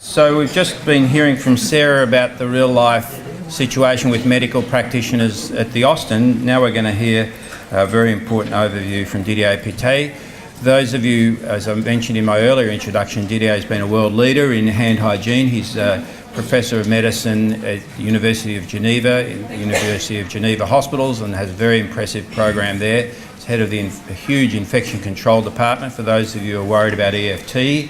So we've just been hearing from Sarah about the real-life situation with medical practitioners at the Austin. Now we're going to hear a very important overview from Didier Pittet. Those of you, as I mentioned in my earlier introduction, Didier has been a world leader in hand hygiene. He's a Professor of Medicine at the University of Geneva, in the University of Geneva Hospitals, and has a very impressive program there. He's head of the huge infection control department. For those of you who are worried about EFT,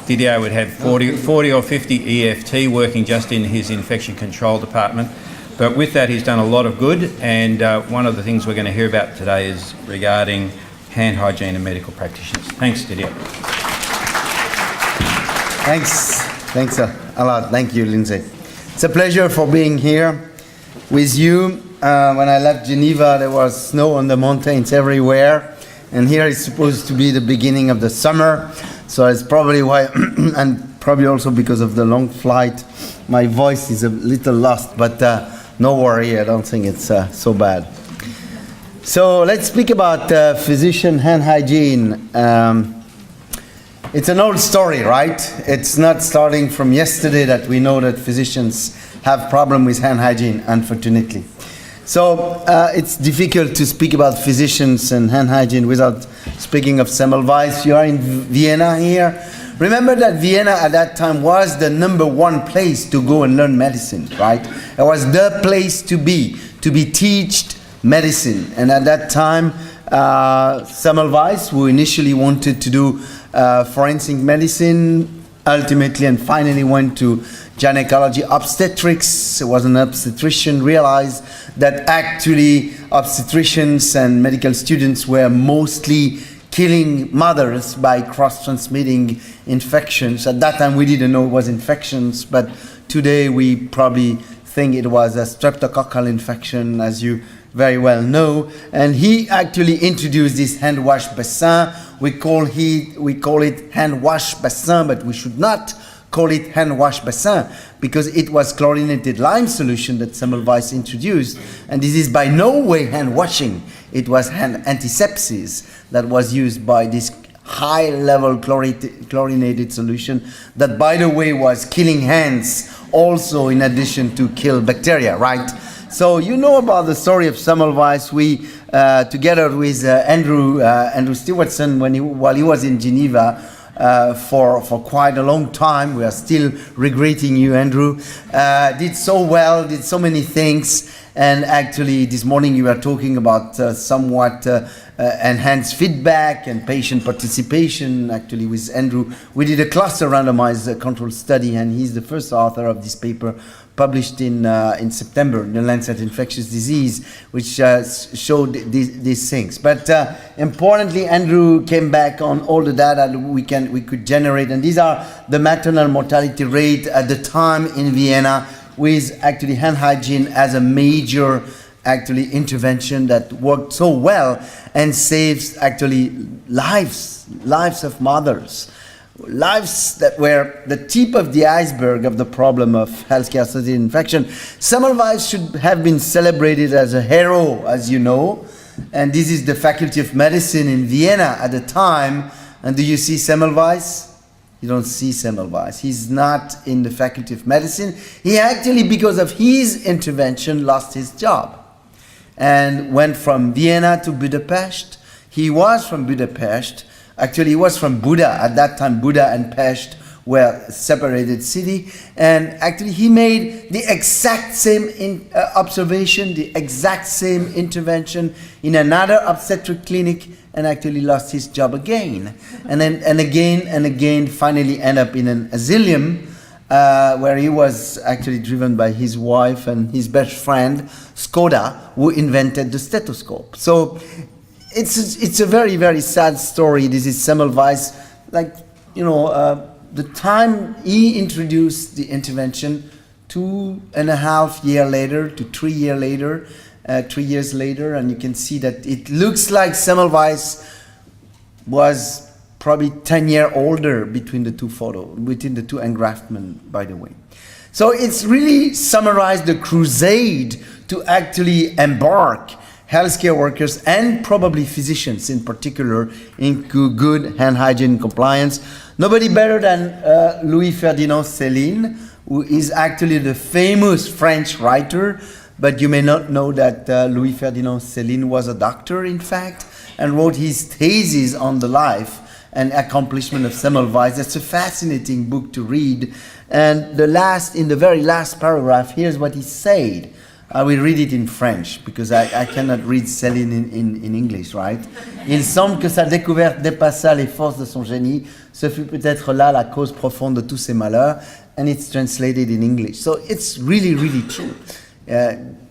Didier would have 40 or 50 EFT working just in his infection control department. But with that, he's done a lot of good, and one of the things we're going to hear about today is regarding hand hygiene and medical practitioners. Thanks, Didier. Thanks a lot. Thank you, Lindsay. It's a pleasure for being here with you. When I left Geneva, there was snow on the mountains everywhere, and here it's supposed to be the beginning of the summer. So it's probably why, and probably also because of the long flight, my voice is a little lost, but no worry, I don't think it's so bad. So let's speak about physician hand hygiene. It's an old story, right? It's not starting from yesterday that we know that physicians have problem with hand hygiene, unfortunately. So it's difficult to speak about physicians and hand hygiene without speaking of Semmelweis. You are in Vienna here. Remember that Vienna at that time was the #1 place to go and learn medicine, right? It was the place to be taught medicine. And at that time, Semmelweis, who initially wanted to do forensic medicine, ultimately and finally went to gynecology obstetrics, was an obstetrician, realized that actually obstetricians and medical students were mostly killing mothers by cross-transmitting infections. At that time we didn't know it was infections, but today we probably think it was a streptococcal infection, as you very well know. And he actually introduced this hand wash bassin. We call it hand wash bassin, but we should not call it hand wash bassin because it was chlorinated lime solution that Semmelweis introduced. And this is by no way hand washing. It was hand antisepsis that was used by this high-level chlorinated solution that, by the way, was killing hands also in addition to kill bacteria, right? So you know about the story of Semmelweis. We, together with Andrew Stewartson, while he was in Geneva for quite a long time, we are still regretting you, Andrew, did so well, did so many things, and actually this morning you were talking about somewhat enhanced feedback and patient participation. Actually with Andrew, we did a cluster randomized control study, and he's the first author of this paper published in September in the Lancet Infectious Disease, which showed these things. But importantly, Andrew came back on all the data that we could generate, and these are the maternal mortality rate at the time in Vienna, with actually hand hygiene as a major intervention that worked so well and saves actually lives of mothers. Lives that were the tip of the iceberg of the problem of healthcare-associated infection. Semmelweis should have been celebrated as a hero, as you know, and this is the Faculty of Medicine in Vienna at the time. And do you see Semmelweis? You don't see Semmelweis. He's not in the Faculty of Medicine. He actually, because of his intervention, lost his job and went from Vienna to Budapest. He was from Budapest. Actually, he was from Buda. At that time, Buda and Pest were separated city. And actually, he made the exact same observation, the exact same intervention in another obstetric clinic, and actually lost his job again. And then, and again, finally end up in an asylum where he was actually driven by his wife and his best friend, Skoda, who invented the stethoscope. So it's a very, very sad story. This is Semmelweis. Like, you know, the time he introduced the intervention, 2.5 years later to 3 years later, 3 years later, and you can see that it looks like Semmelweis was probably 10 years older between the two engraftment, by the way. So it's really summarized the crusade to actually embark healthcare workers and probably physicians in particular into good hand hygiene compliance. Nobody better than Louis Ferdinand Céline, who is actually the famous French writer, but you may not know that Louis Ferdinand Céline was a doctor, in fact, and wrote his thesis on the life and accomplishment of Semmelweis. It's a fascinating book to read. And in the very last paragraph, here's what he said. I will read it in French, because I cannot read Céline in English, right? Il semble que sa découverte dépassa les forces de son génie. Ce fut peut-être là la cause profonde de tous ses malheurs. And it's translated in English. So it's really, really true.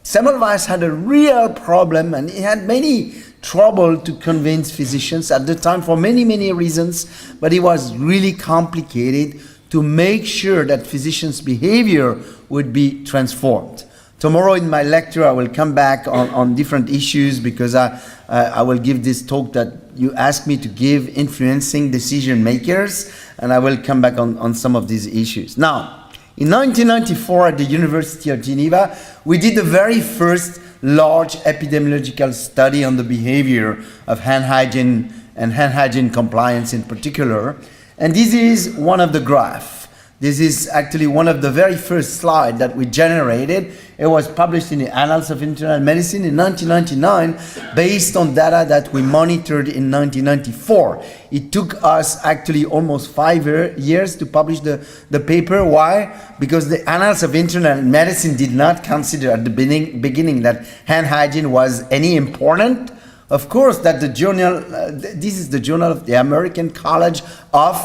Semmelweis had a real problem, and he had many trouble to convince physicians at the time for many, many reasons, but it was really complicated to make sure that physicians' behavior would be transformed. Tomorrow in my lecture I will come back on different issues, because I will give this talk that you asked me to give, influencing decision makers, and I will come back on some of these issues. Now, in 1994 at the University of Geneva, we did the very first large epidemiological study on the behavior of hand hygiene and hand hygiene compliance in particular. And this is one of the graphs. This is actually one of the very first slides that we generated. It was published in the Annals of Internal Medicine in 1999 based on data that we monitored in 1994. It took us actually almost 5 years to publish the paper. Why? Because the Annals of Internal Medicine did not consider at the beginning that hand hygiene was any important. Of course, that the journal, this is the journal of the American College of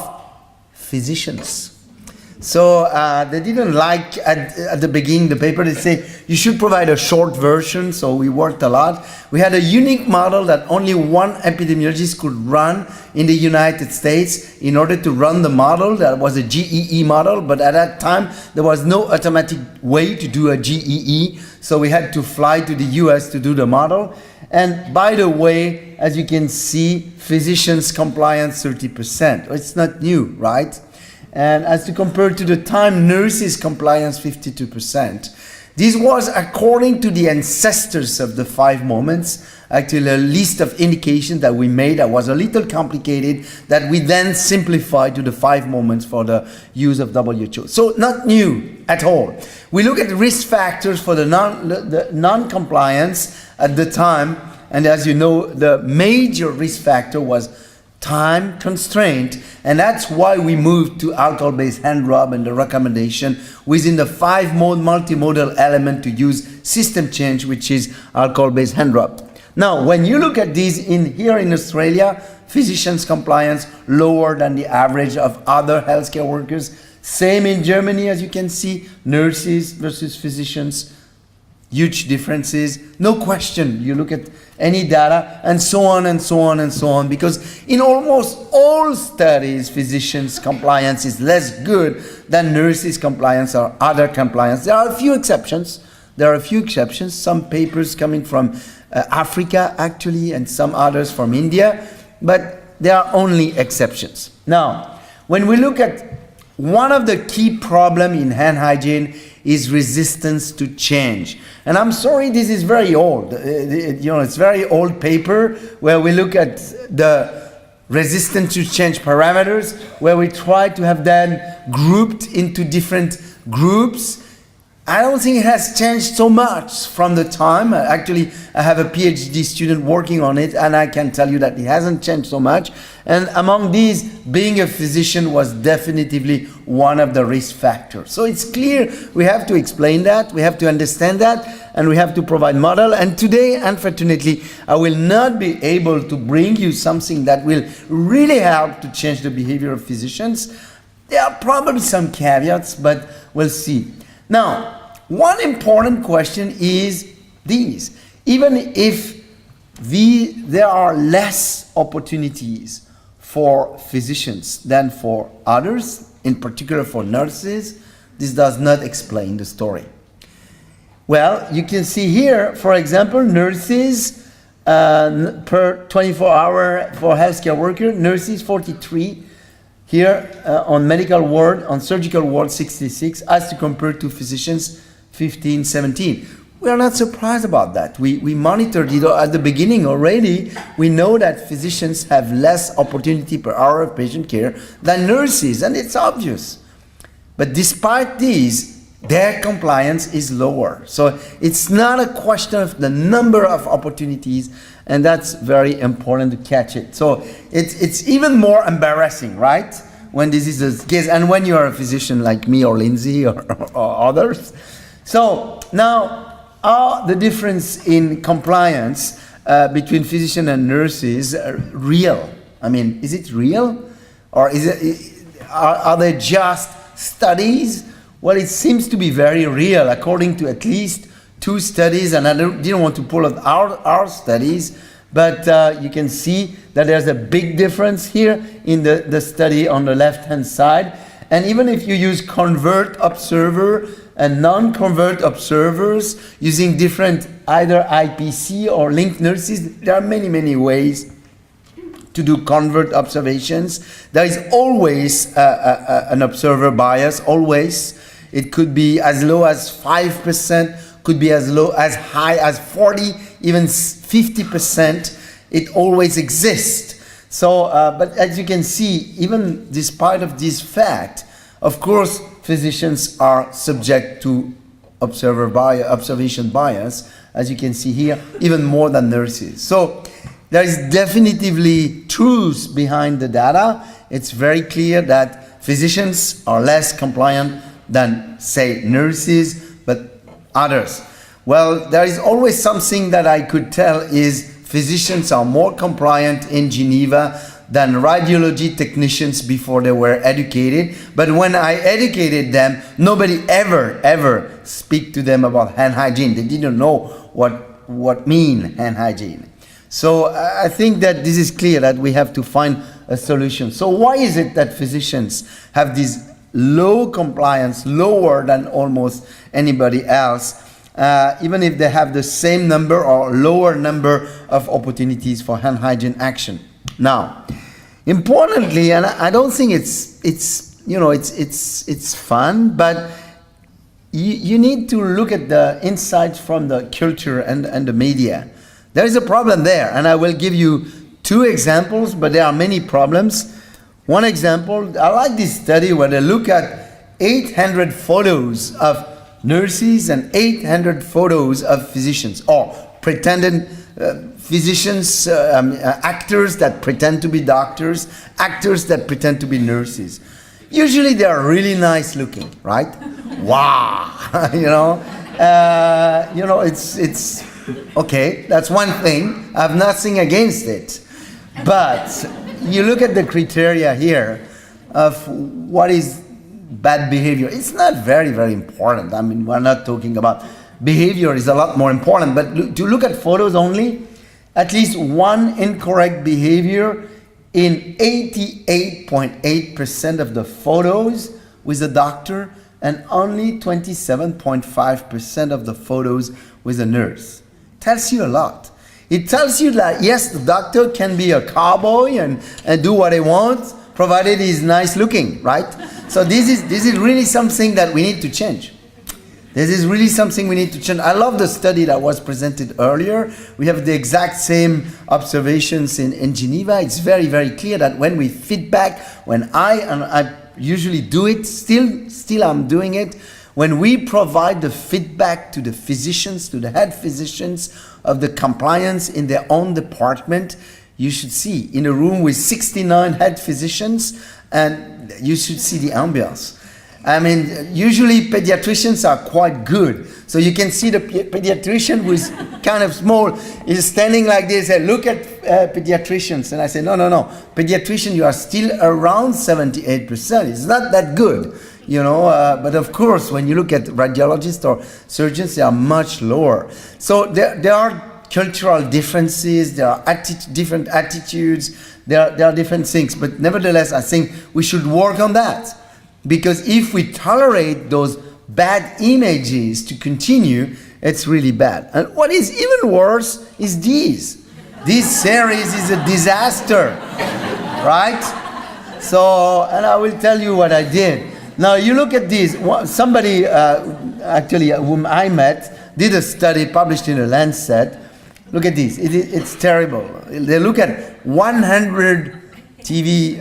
Physicians. So they didn't like at the beginning the paper. They say you should provide a short version. So we worked a lot. We had a unique model that only one epidemiologist could run in the United States in order to run the model. That was a GEE model, but at that time there was no automatic way to do a GEE. So we had to fly to the US to do the model. And by the way, as you can see, physicians compliance 30%. It's not new, right? And as to compare to the time, nurses compliance 52%. This was according to the ancestors of the 5 moments, actually a list of indications that we made that was a little complicated, that we then simplified to the 5 moments for the use of WHO. So not new at all. We look at risk factors for the non-compliance at the time, and as you know, the major risk factor was time constraint, and that's why we moved to alcohol-based hand rub and the recommendation within the 5-mode multimodal element to use system change, which is alcohol-based hand rub. Now, when you look at these here in Australia, physicians compliance lower than the average of other healthcare workers. Same in Germany, as you can see, nurses versus physicians, huge differences, no question. You look at any data, and so on and so on and so on, because in almost all studies, physicians' compliance is less good than nurses' compliance or other compliance. There are a few exceptions. Some papers coming from Africa, actually, and some others from India, but there are only exceptions. Now, when we look at one of the key problems in hand hygiene is resistance to change. And I'm sorry, this is very old. It's very old paper where we look at the resistance to change parameters, where we try to have them grouped into different groups. I don't think it has changed so much from the time. Actually, I have a PhD student working on it, and I can tell you that it hasn't changed so much. And among these, being a physician was definitively one of the risk factors. So it's clear we have to explain that, we have to understand that, and we have to provide model. And today, unfortunately, I will not be able to bring you something that will really help to change the behavior of physicians. There are probably some caveats, but we'll see. Now, one important question is these. Even if there are less opportunities for physicians than for others, in particular for nurses, this does not explain the story. Well, you can see here, for example, nurses per 24-hour for healthcare worker, nurses 43. Here on medical ward, on surgical ward 66, as to compare to physicians 15, 17. We are not surprised about that. We monitored it at the beginning already. We know that physicians have less opportunity per hour of patient care than nurses, and it's obvious. But despite these, their compliance is lower. So it's not a question of the number of opportunities, and that's very important to catch it. So it's even more embarrassing, right? When this is the case, and when you're a physician like me or Lindsay or others. So now, are the difference in compliance between physicians and nurses real? I mean, is it real? Or are they just studies? Well, it seems to be very real, according to at least 2 studies, and I didn't want to pull out our studies, but you can see that there's a big difference here in the study on the left-hand side. And even if you use convert observer and non-convert observers using different either IPC or linked nurses, there are many, many ways to do convert observations. There is always an observer bias, always. It could be as low as 5%, could be as low as high as 40, even 50%. It always exists. So, but as you can see, even despite of this fact, of course, physicians are subject to observation bias, as you can see here, even more than nurses. So there is definitively truth behind the data. It's very clear that physicians are less compliant than, say, nurses, but others. Well, there is always something that I could tell is physicians are more compliant in Geneva than radiology technicians before they were educated. But when I educated them, nobody ever speak to them about hand hygiene. They didn't know what mean hand hygiene. So I think that this is clear that we have to find a solution. So why is it that physicians have this low compliance, lower than almost anybody else, even if they have the same number or lower number of opportunities for hand hygiene action? Now, importantly, and I don't think it's fun, but you need to look at the insights from the culture and the media. There is a problem there, and I will give you 2 examples, but there are many problems. One example, I like this study where they look at 800 photos of nurses and 800 photos of physicians, or pretended physicians, actors that pretend to be doctors, actors that pretend to be nurses. Usually they are really nice looking, right? Wow, it's okay. That's one thing. I have nothing against it, but you look at the criteria here of what is bad behavior. It's not very, very important. I mean, we're not talking about behavior is a lot more important, but to look at photos only, at least one incorrect behavior in 88.8% of the photos with a doctor and only 27.5% of the photos with a nurse. Tells you a lot. It tells you that, yes, the doctor can be a cowboy and do what he wants, provided he's nice looking, right? So this is really something that we need to change. This is really something we need to change. I love the study that was presented earlier. We have the exact same observations in Geneva. It's very, very clear that when we feedback, when I usually do it, still I'm doing it, when we provide the feedback to the physicians, to the head physicians of the compliance in their own department, you should see in a room with 69 head physicians, and you should see the ambience. I mean, usually pediatricians are quite good. So you can see the pediatrician who is kind of small is standing like this and look at pediatricians. And I say, no. Pediatrician, you are still around 78%. It's not that good, but of course, when you look at radiologists or surgeons, they are much lower. So there are cultural differences, there are different attitudes, there are different things. But nevertheless, I think we should work on that. Because if we tolerate those bad images to continue, it's really bad. And what is even worse is this. This series is a disaster, right? So, and I will tell you what I did. Now, you look at this. Somebody, actually, whom I met, did a study published in a Lancet. Look at this. It's terrible. They look at 100 TV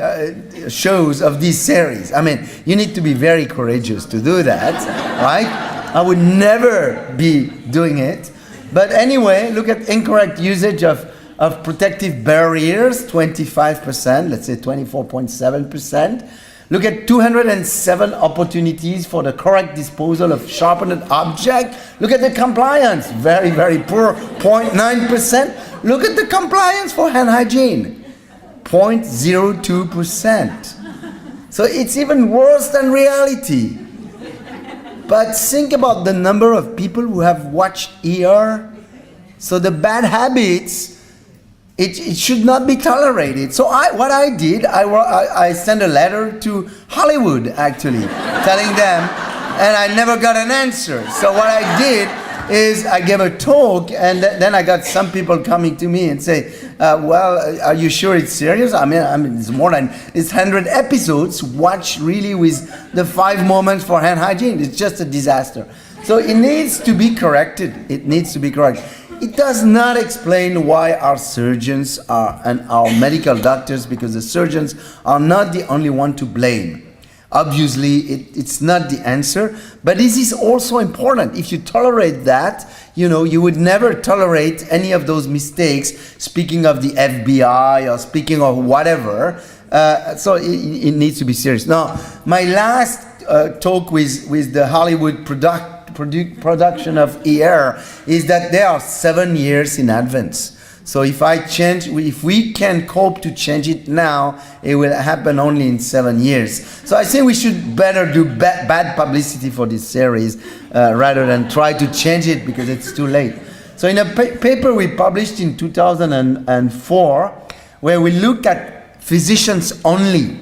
shows of this series. I mean, you need to be very courageous to do that, right? I would never be doing it. But anyway, look at incorrect usage of protective barriers, 25%, let's say 24.7%. Look at 207 opportunities for the correct disposal of sharpened object. Look at the compliance, very, very poor, 0.9%. Look at the compliance for hand hygiene, 0.02%. So it's even worse than reality. But think about the number of people who have watched ER. So the bad habits, it should not be tolerated. So what I did, I sent a letter to Hollywood, actually, telling them, and I never got an answer. So what I did is I gave a talk, and then I got some people coming to me and say, well, are you sure it's serious? I mean, it's more than, it's 100 episodes. Watch really with the 5 moments for hand hygiene. It's just a disaster. So it needs to be corrected. It needs to be corrected. It does not explain why our surgeons and our medical doctors, because the surgeons are not the only one to blame. Obviously, it's not the answer, but this is also important. If you tolerate that, you would never tolerate any of those mistakes, speaking of the FBI or speaking of whatever. So it needs to be serious. Now, my last talk with the Hollywood production of ER is that they are 7 years in advance. So if we can cope to change it now, it will happen only in 7 years. So I think we should better do bad publicity for this series rather than try to change it because it's too late. So in a paper we published in 2004, where we look at physicians only.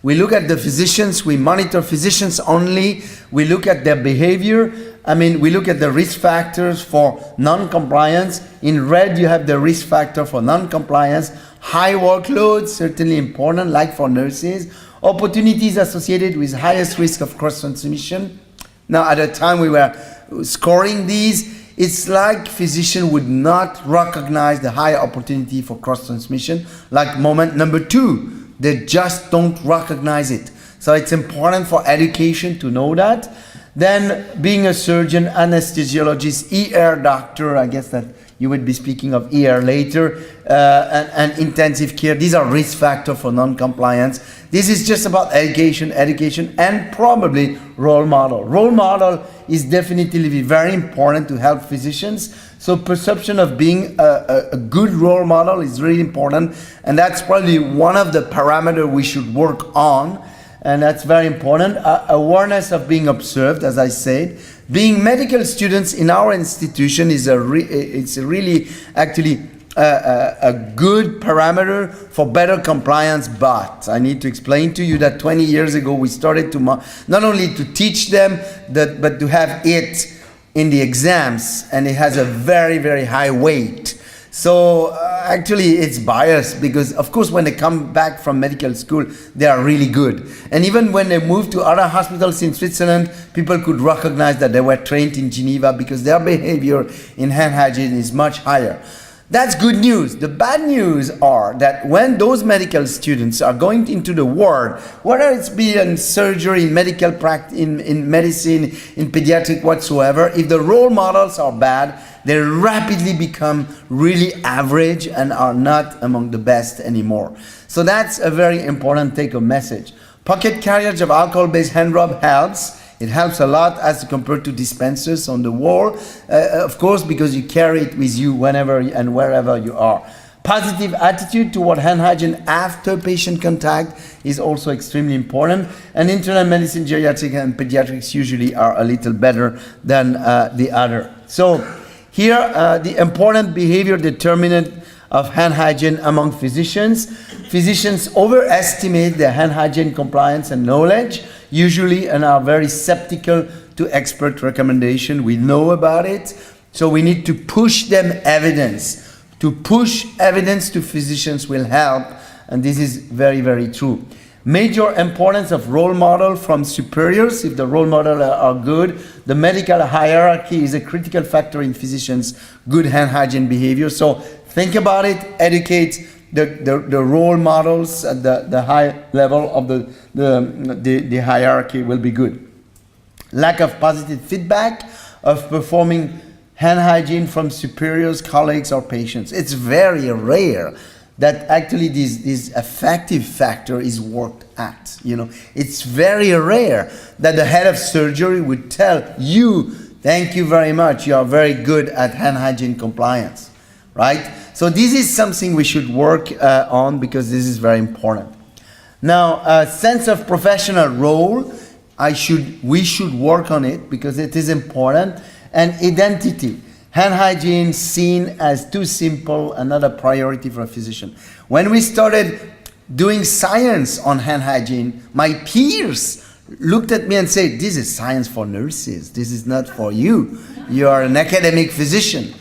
We look at the physicians, we monitor physicians only, we look at their behavior. We look at the risk factors for non-compliance. In red, you have the risk factor for non-compliance. High workload, certainly important, like for nurses. Opportunities associated with highest risk of cross-transmission. Now, at the time we were scoring these, it's like physicians would not recognize the high opportunity for cross-transmission, like moment number 2. They just don't recognize it. So it's important for education to know that. Then being a surgeon, anesthesiologist, ER doctor, I guess that you would be speaking of ER later, and intensive care. These are risk factors for non-compliance. This is just about education, and probably role model. Role model is definitely very important to help physicians. So perception of being a good role model is really important, and that's probably one of the parameters we should work on. And that's very important. Awareness of being observed, as I said. Being medical students in our institution is it's really actually a good parameter for better compliance. But I need to explain to you that 20 years ago we started to not only to teach them but to have it in the exams, and it has a very, very high weight. So actually it's biased because, of course, when they come back from medical school, they are really good. And even when they move to other hospitals in Switzerland, people could recognize that they were trained in Geneva because their behavior in hand hygiene is much higher. That's good news. The bad news are that when those medical students are going into the ward, whether it's be in surgery, in medical practice, in medicine, in pediatric, whatsoever, if the role models are bad, they rapidly become really average and are not among the best anymore. So that's a very important take-home message. Pocket carriage of alcohol-based hand rub helps. It helps a lot as compared to dispensers on the wall, of course, because you carry it with you whenever and wherever you are. Positive attitude toward hand hygiene after patient contact is also extremely important. And internal medicine, geriatric, and pediatrics usually are a little better than the other. So here, the important behavior determinant of hand hygiene among physicians. Physicians overestimate their hand hygiene compliance and knowledge, usually, and are very skeptical to expert recommendation. We know about it, so we need to push them evidence. To push evidence to physicians will help, and this is very, very true. Major importance of role model from superiors. If the role model are good, the medical hierarchy is a critical factor in physicians' good hand hygiene behavior. So think about it, educate the role models at the high level of the hierarchy will be good. Lack of positive feedback of performing hand hygiene from superiors, colleagues, or patients. It's very rare that actually this effective factor is worked at. It's very rare that the head of surgery would tell you, thank you very much, you are very good at hand hygiene compliance, right? So this is something we should work on, because this is very important. Now, a sense of professional role, we should work on it because it is important. And identity. Hand hygiene seen as too simple and not a priority for a physician. When we started doing science on hand hygiene, my peers looked at me and said, this is science for nurses. This is not for you. You are an academic physician.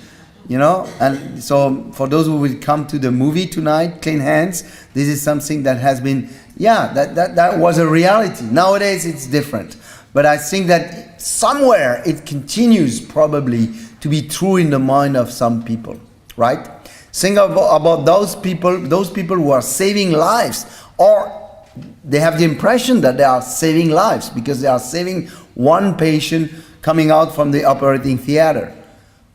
And so for those who will come to the movie tonight, Clean Hands, this is something that has been, that was a reality. Nowadays it's different. But I think that somewhere it continues probably to be true in the mind of some people, right? Think about those people who are saving lives, or they have the impression that they are saving lives because they are saving one patient coming out from the operating theater.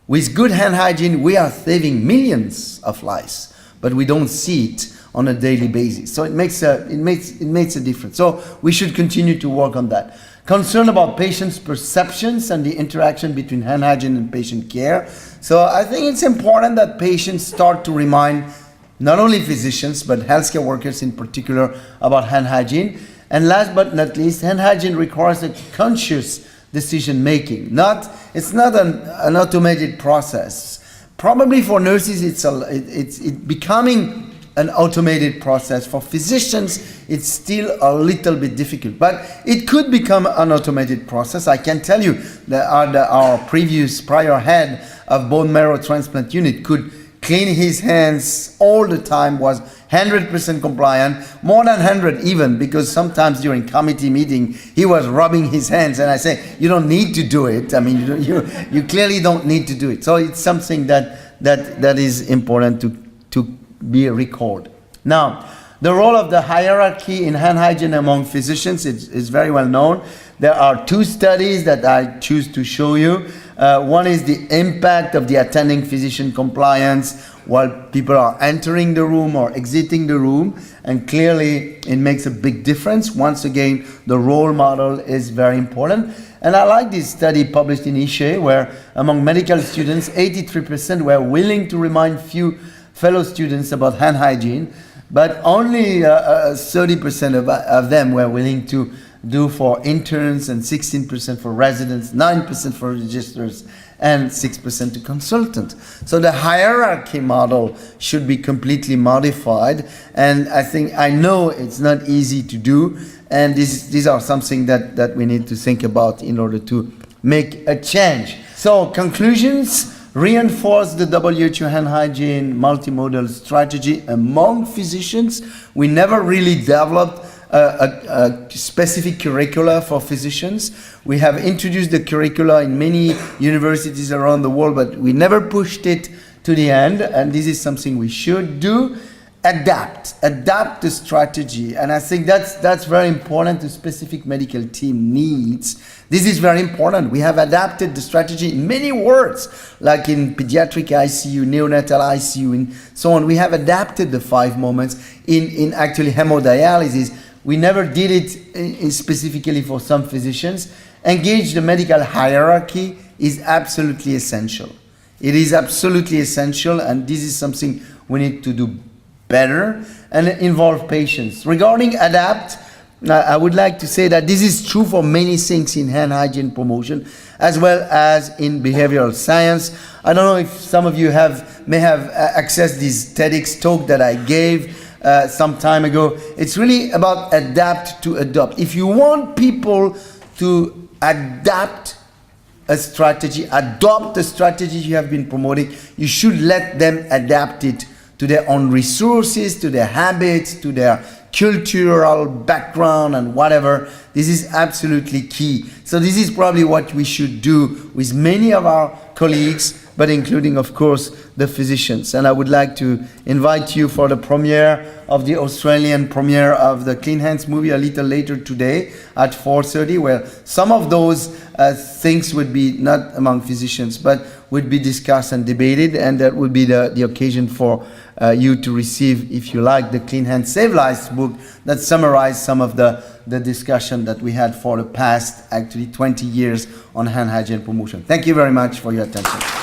With good hand hygiene, we are saving millions of lives, but we don't see it on a daily basis. So it makes a difference. So we should continue to work on that. Concern about patients' perceptions and the interaction between hand hygiene and patient care. So I think it's important that patients start to remind not only physicians, but healthcare workers in particular about hand hygiene. And last but not least, hand hygiene requires a conscious decision making. It's not an automated process. Probably for nurses, it's becoming an automated process. For physicians, it's still a little bit difficult, but it could become an automated process. I can tell you that our prior head of bone marrow transplant unit could clean his hands all the time, was 100% compliant, more than 100 even, because sometimes during committee meeting, he was rubbing his hands, and I say, you don't need to do it. I mean, you clearly don't need to do it. So it's something that is important to be recalled. Now, the role of the hierarchy in hand hygiene among physicians is very well known. There are two studies that I choose to show you. One is the impact of the attending physician compliance while people are entering the room or exiting the room, and clearly it makes a big difference. Once again, the role model is very important. And I like this study published in Hygiene, where among medical students, 83% were willing to remind few fellow students about hand hygiene, but only 30% of them were willing to do for interns, and 16% for residents, 9% for registrars, and 6% to consultants. So the hierarchy model should be completely modified, and I know it's not easy to do, and these are something that we need to think about in order to make a change. So conclusions: reinforce the WHO hand hygiene multimodal strategy among physicians. We never really developed a specific curricula for physicians. We have introduced the curricula in many universities around the world, but we never pushed it to the end, and this is something we should do. Adapt the strategy, and I think that's very important. The specific medical team needs. This is very important. We have adapted the strategy in many words, like in pediatric ICU, neonatal ICU, and so on. We have adapted the 5 moments in actually hemodialysis. We never did it specifically for some physicians. Engage the medical hierarchy is absolutely essential. It is absolutely essential, and this is something we need to do better, and involve patients. Regarding adapt, I would like to say that this is true for many things in hand hygiene promotion, as well as in behavioral science. I don't know if some of you may have accessed this TEDx talk that I gave some time ago. It's really about adapt to adopt. If you want people to adapt a strategy, adopt the strategy you have been promoting, you should let them adapt it to their own resources, to their habits, to their cultural background and whatever. This is absolutely key. So this is probably what we should do with many of our colleagues, but including, of course, the physicians. And I would like to invite you for the premiere of the Australian premiere of the Clean Hands movie a little later today at 4:30, where some of those things would be not among physicians, but would be discussed and debated, and that would be the occasion for you to receive, if you like, the Clean Hands Save Lives book that summarizes some of the discussion that we had for the past, actually, 20 years on hand hygiene promotion. Thank you very much for your attention.